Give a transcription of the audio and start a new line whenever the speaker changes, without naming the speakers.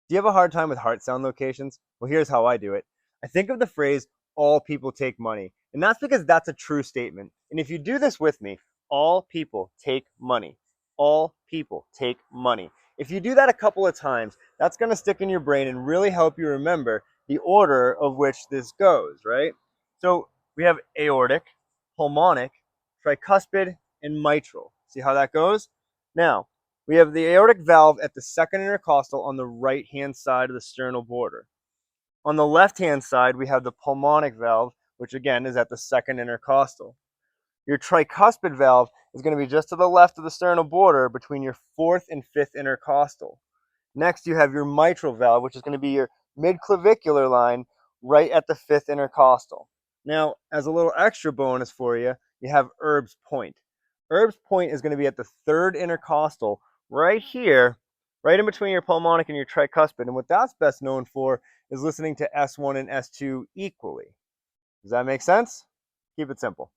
Do you have a hard time with heart sound locations? Well, here's how I do it. I think of the phrase, all people take money. And that's because that's a true statement. And if you do this with me, all people take money. All people take money. If you do that a couple of times, that's going to stick in your brain and really help you remember the order of which this goes, right? So we have aortic, pulmonic, tricuspid, and mitral. See how that goes? Now, we have the aortic valve at the second intercostal on the right-hand side of the sternal border. On the left-hand side, we have the pulmonic valve, which again is at the second intercostal. Your tricuspid valve is going to be just to the left of the sternal border between your fourth and fifth intercostal. Next, you have your mitral valve, which is going to be your midclavicular line right at the fifth intercostal. Now, as a little extra bonus for you, you have Erb's point. Erb's point is going to be at the third intercostal right here, right in between your pulmonic and your tricuspid. And what that's best known for is listening to S1 and S2 equally. Does that make sense? Keep it simple.